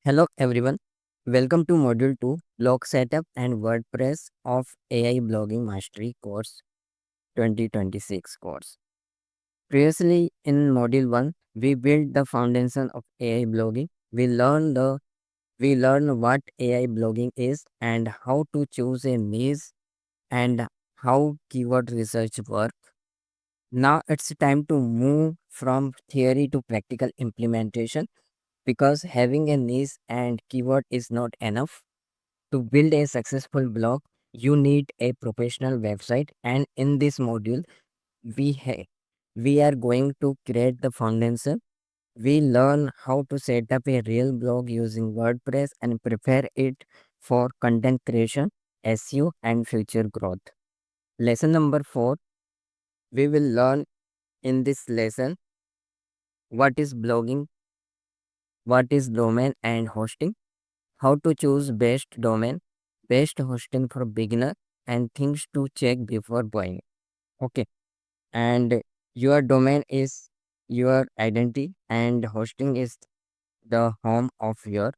Hello everyone. Welcome to Module 2 Blog Setup and WordPress of AI Blogging Mastery course 2026 course. Previously in Module 1, we built the foundation of AI blogging. We learned what AI blogging is and how to choose a niche and how keyword research work. Now it's time to move from theory to practical implementation because having a niche and keyword is not enough. To build a successful blog, you need a professional website, and in this module, we ha- we are going to create the foundation. We learn how to set up a real blog using WordPress and prepare it for content creation, SEO, and future growth. Lesson number 4, we will learn in this lesson what is blogging, what is domain and hosting, how to choose best domain, best hosting for beginner, and things to check before buying. Okay, and your domain is your identity, and hosting is the home of your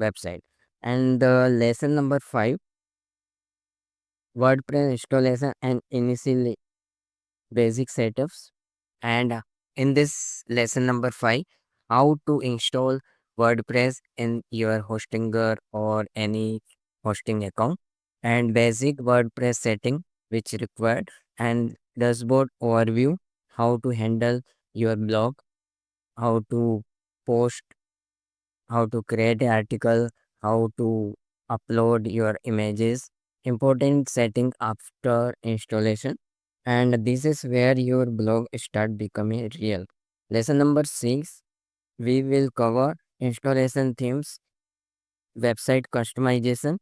website. And the lesson number 5, WordPress installation and initially basic setups. And in this lesson number 5, how to install WordPress in your hostinger or any hosting account, and basic WordPress setting which required, and dashboard overview, how to handle your blog, how to post, how to create an article, how to upload your images, important setting after installation. And this is where your blog start becoming real. Lesson number 6, we will cover installation themes, website customization,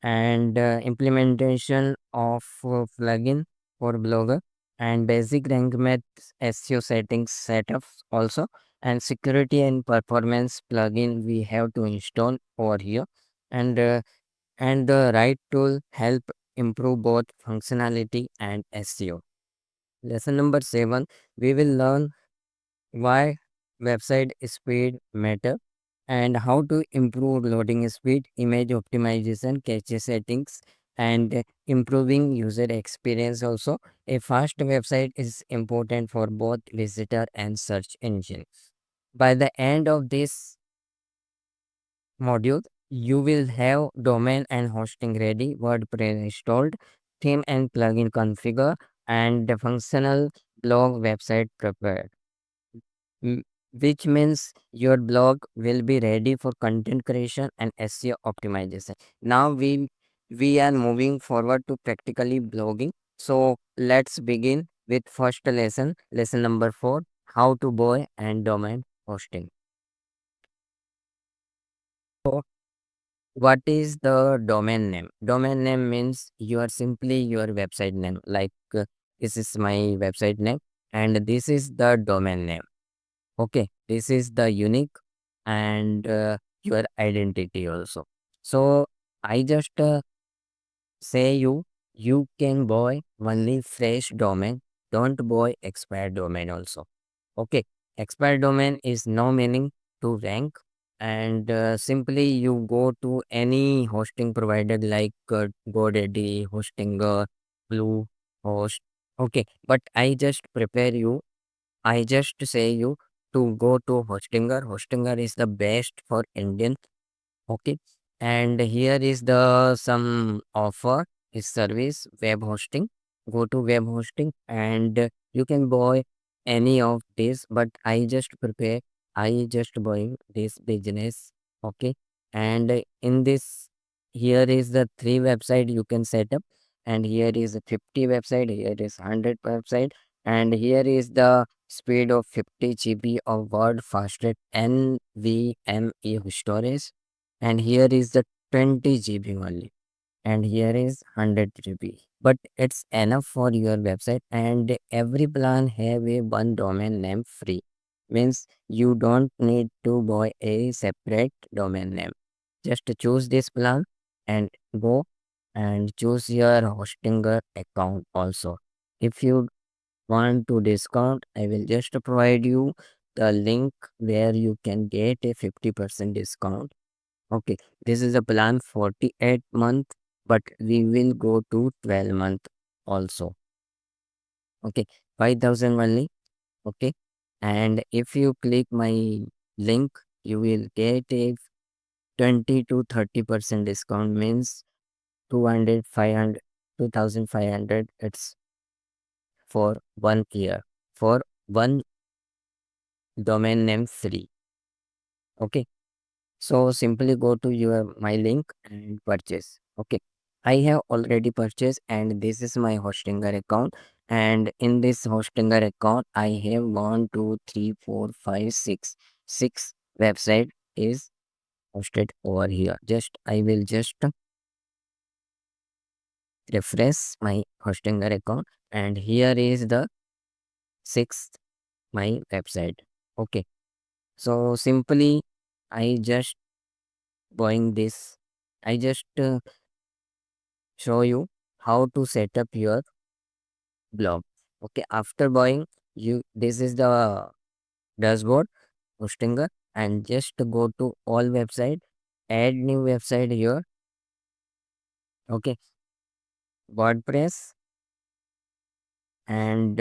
and implementation of plugin for blogger, and basic rank math SEO settings setups also, and security and performance plugin we have to install over here, and the right tool help improve both functionality and SEO. Lesson number 7, we will learn why website speed matter, and how to improve loading speed, image optimization, cache settings, and improving user experience also. A fast website is important for both visitor and search engine. By the end of this module, you will have domain and hosting ready, WordPress installed, theme and plugin configure, and the functional blog website prepared. m- which means your blog will be ready for content creation and SEO optimization. Now we are moving forward to practically blogging. So let's begin with first lesson, lesson number 4, how to buy and domain hosting. So what is the domain name? Domain name means you are simply your website name. Like this is my website name, and this is the domain name. Okay, this is the unique and your identity also. So I just say you can buy only fresh domain. Don't buy expired domain also. Okay, expired domain is no meaning to rank, and simply you go to any hosting provider like GoDaddy, Hostinger, Bluehost. Okay, but I just say you to go to Hostinger. Hostinger is the best for Indian. Okay. And here is the some offer is service web hosting. Go to web hosting, and you can buy any of this, but I just buying this business. Okay. And in this, here is the three website you can set up, and here is a 50 website, here is 100 website, and here is the speed of 50 GB of word fastest NVMe storage, and here is the 20 GB only, and here is 100 GB, but it's enough for your website, and every plan have a one domain name free, means you don't need to buy a separate domain name. Just choose this plan and go and choose your hostinger account also. If you want to discount, I will just provide you the link where you can get a 50% discount. Okay, this is a plan 48 month, but we will go to 12 month also. Okay, 5,000 only. Okay, and if you click my link, you will get a 20 to 30% discount, means 200, 500, 2,500. It's for 1 year, for one domain name free. Okay, so simply go to your my link and purchase. Okay, I have already purchased, and this is my Hostinger account. And in this Hostinger account, I have 1, 2, 3, 4, 5, 6 website is hosted over here. Just I will just refresh my Hostinger account, and here is the sixth my website. Okay, so simply I just buying this. I just show you how to set up your blog. Okay, after buying, you this is the dashboard Hostinger, and just go to all website, add new website here. Okay, WordPress, and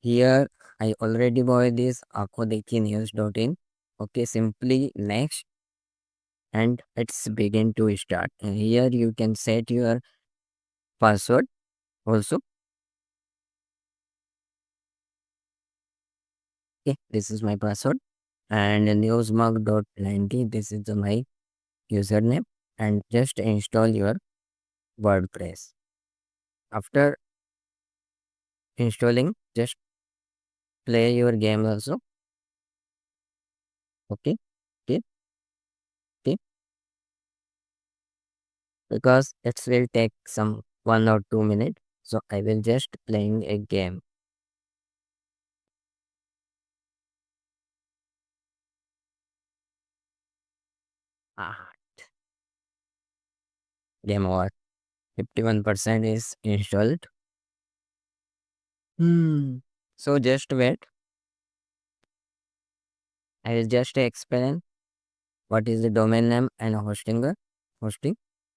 here I already bought this akodekinews.in. Okay, simply next, and it's begin to start. And here you can set your password also. Okay, this is my password, and newsmug.90, this is my username, and just install your WordPress. After installing, just play your game also. Okay, okay, okay, because it will take some 1 or 2 minutes. So I will just playing a game. Ah, game over. 51% is installed. Hmm. So just wait. I will just explain what is the domain name and hosting,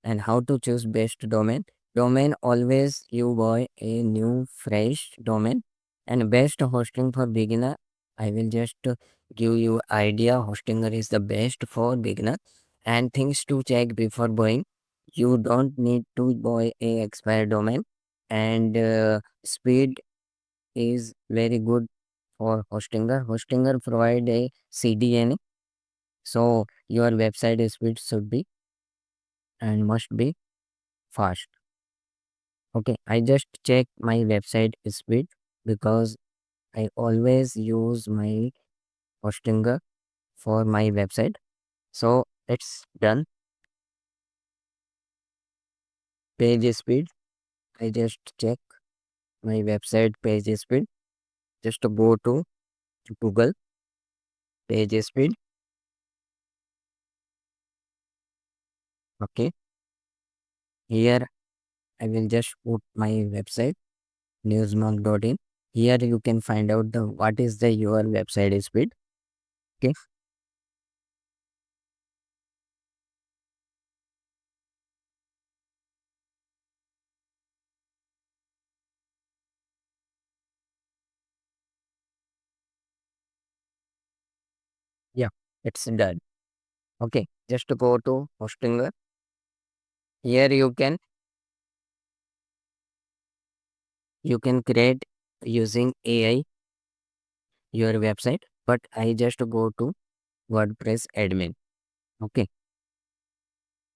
and how to choose best domain. Always you buy a new fresh domain, and best hosting for beginner. I will just give you idea. Hostinger is the best for beginner, and things to check before buying. You don't need to buy a expired domain, and speed is very good for Hostinger provide a CDN, so your website speed should be and must be fast. Okay, I just check my website speed because I always use my Hostinger for my website. So it's done. Page speed. I just check my website page speed. Just to go to Google page speed. Okay, here I will just put my website newsmark.in. Here you can find out the what is the your website speed. Okay, yeah, it's done. Okay, just to go to Hostinger. Here you can create using AI your website, but I just go to WordPress admin. Okay,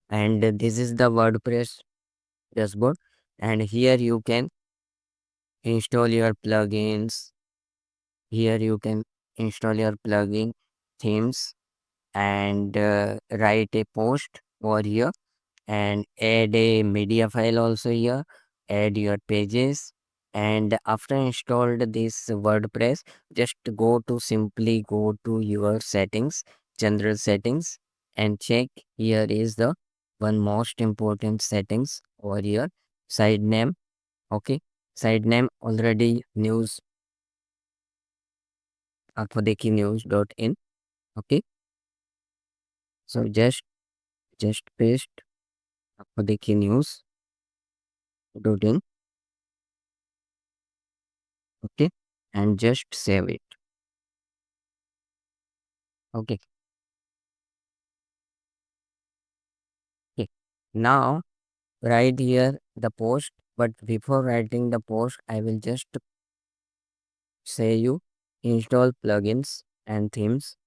and this is the WordPress dashboard, and here you can install your plugins. Here you can install your plugin themes, and write a post over here, and add a media file also here, add your pages. And after installed this WordPress, just simply go to your settings, general settings, and check. Here is the one most important settings over here, site name. Okay, site name already news akhodikinews.in. Okay, so just paste akhodikinews.in. Okay, and just save it. Okay, okay. Now write here the post, but before writing the post, I will just say you install plugins and themes.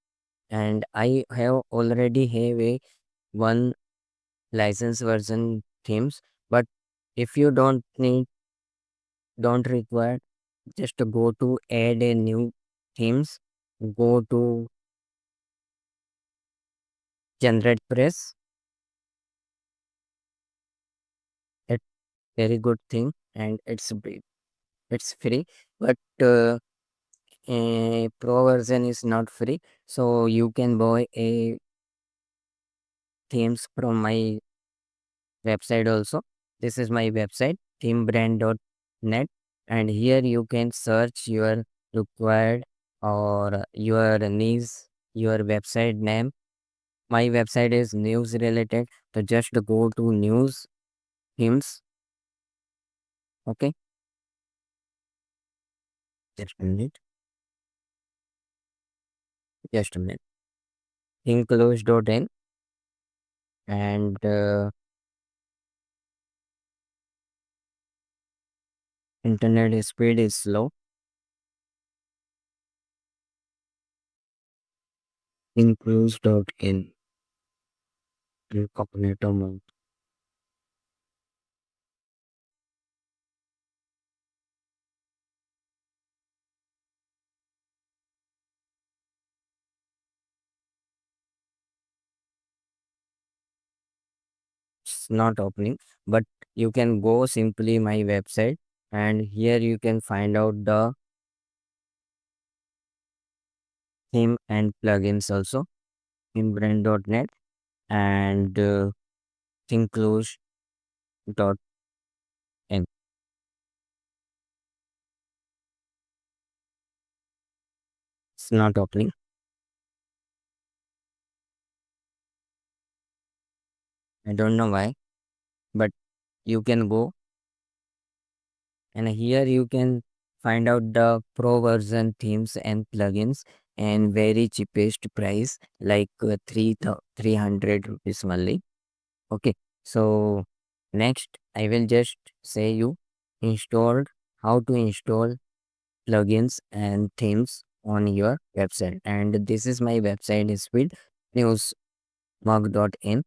And I have already have a one license version themes, but if you don't require, just go to add a new themes, go to generate press. It's very good thing, and it's free, but a pro version is not free, so you can buy a themes from my website also. This is my website, themebrand.net, and here you can search your required or your needs, your website name. My website is news related, so just go to news themes. Okay, just a minute, just a minute. Includes.in, and internet speed is slow. Includes.in, incognito mode. It's not opening, but you can go simply my website, and here you can find out the theme and plugins also in brand.net and thinkclose.in. It's not opening. I don't know why, but you can go, and here you can find out the pro version themes and plugins and very cheapest price like 300 rupees only. Okay, so next I will just say you installed how to install plugins and themes on your website. And this is my website is with newsmug.in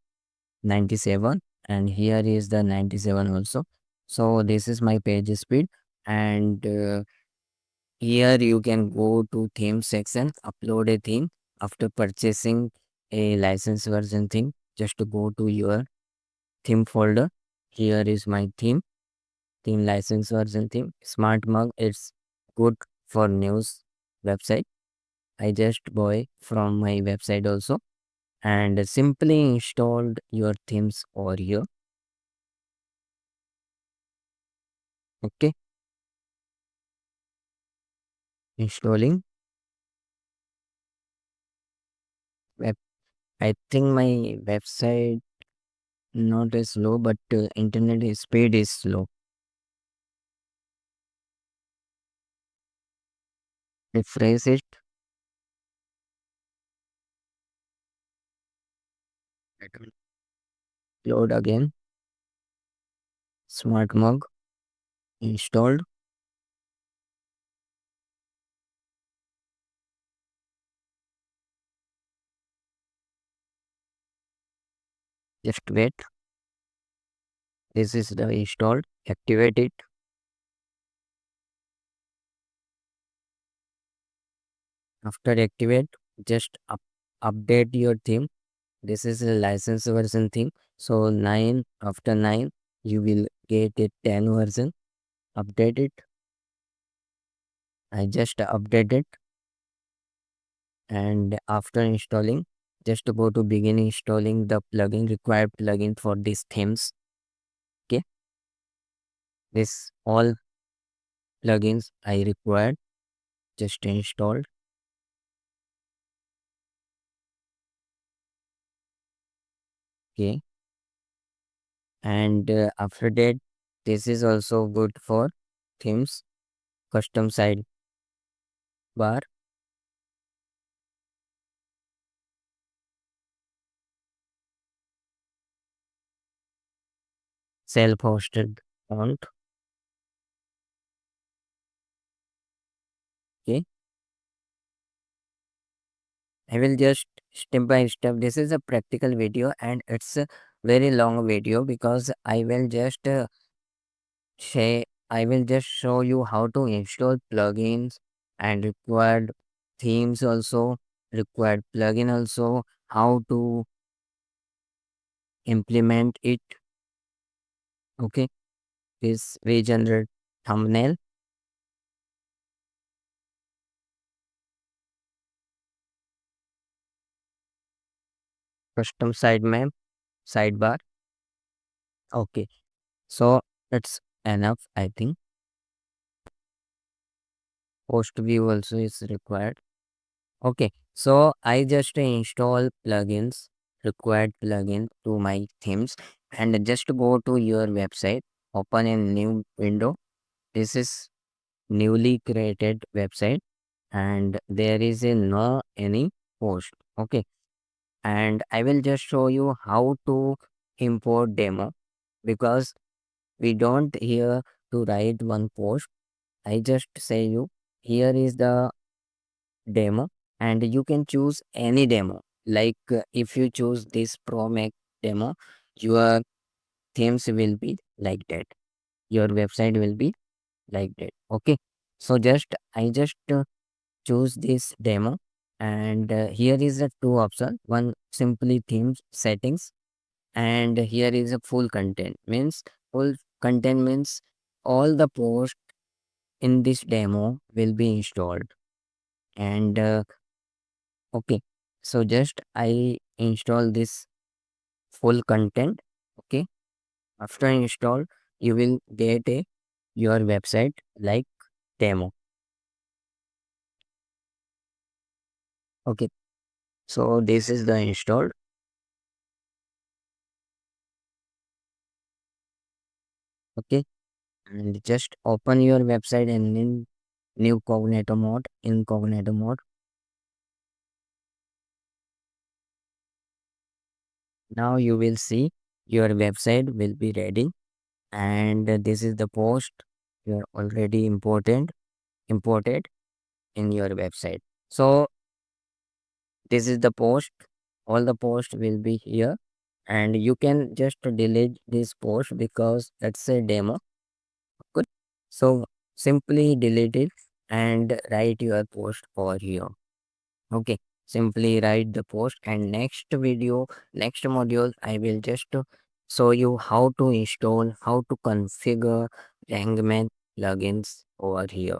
97, and here is the 97 also. So this is my page speed, and here you can go to theme section, upload a theme after purchasing a license version theme. Just to go to your theme folder. Here is my theme license version theme. Smart mug, it's good for news website. I just buy from my website also, and simply installed your themes over here. Okay, installing. Web. I think my website not as slow, but internet speed is slow. Refresh it. It will load again. Smart mug installed. Just wait. This is the installed. Activate it. After activate, just update your theme. This is a license version theme. So 9 after 9 you will get a 10 version. Update it. I just updated, and after installing, just go to begin installing the plugin required plugin for these themes. Okay, this all plugins I required just installed. Okay. And after that, this is also good for themes, custom sidebar, self-hosted account. Okay. I will just step by step. This is a practical video and it's a very long video because I will just show you how to install plugins and required themes also, required plugin also, how to implement it. Okay, this regenerate thumbnail, custom sidebar. Okay, so it's enough. I think post view also is required. Okay, so I just install plugins, required plugin to my themes, and just go to your website, open a new window. This is newly created website, and there is a no any post. Okay, and I will just show you how to import demo because we don't here to write one post. I just say you here is the demo and you can choose any demo like if you choose this pro mac demo, your themes will be like that, your website will be like that. Okay, so I just choose this demo and here is the two option, one simply themes settings and here is a full content means full content means all the posts in this demo will be installed and okay, so just I install this full content. Okay, after install, you will get a your website like demo. Okay, so this is the installed. Okay, and just open your website and in new cognito mode, incognito mode. Now you will see your website will be ready, and this is the post you are already imported in your website. So this is the post, all the post will be here and you can just delete this post because it's a demo. Good, so simply delete it and write your post for here. Okay, simply write the post and next video, next module I will just show you how to install, how to configure Hangman plugins over here.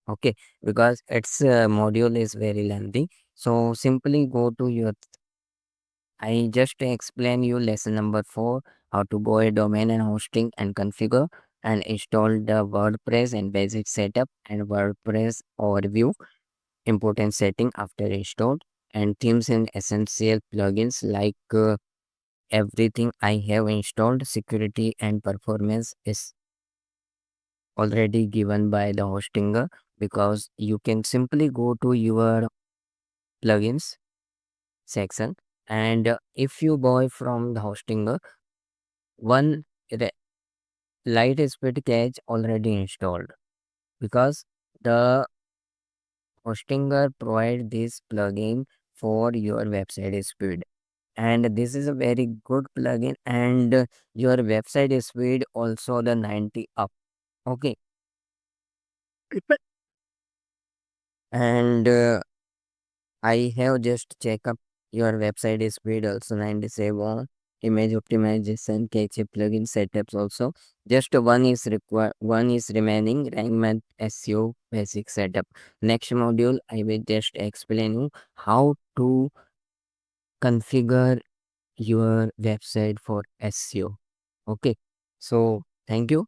Okay, because its module is very lengthy, so simply go to your, I just explain you lesson number 4, how to go a domain and hosting and configure and install the WordPress and basic setup and WordPress overview, important setting after installed and themes and essential plugins like everything I have installed, security and performance is already given by the hostinger because you can simply go to your plugins section and if you buy from the hostinger, one light speed cache already installed because the hostinger provide this plugin for your website speed and this is a very good plugin and your website speed also the 90 up. Okay, and I have just check up your website speed also 97, image optimization, cache plugin setups also. Just one is required, one is remaining, rank SEO basic setup. Next module, I will just explain you how to configure your website for SEO. Okay, so thank you.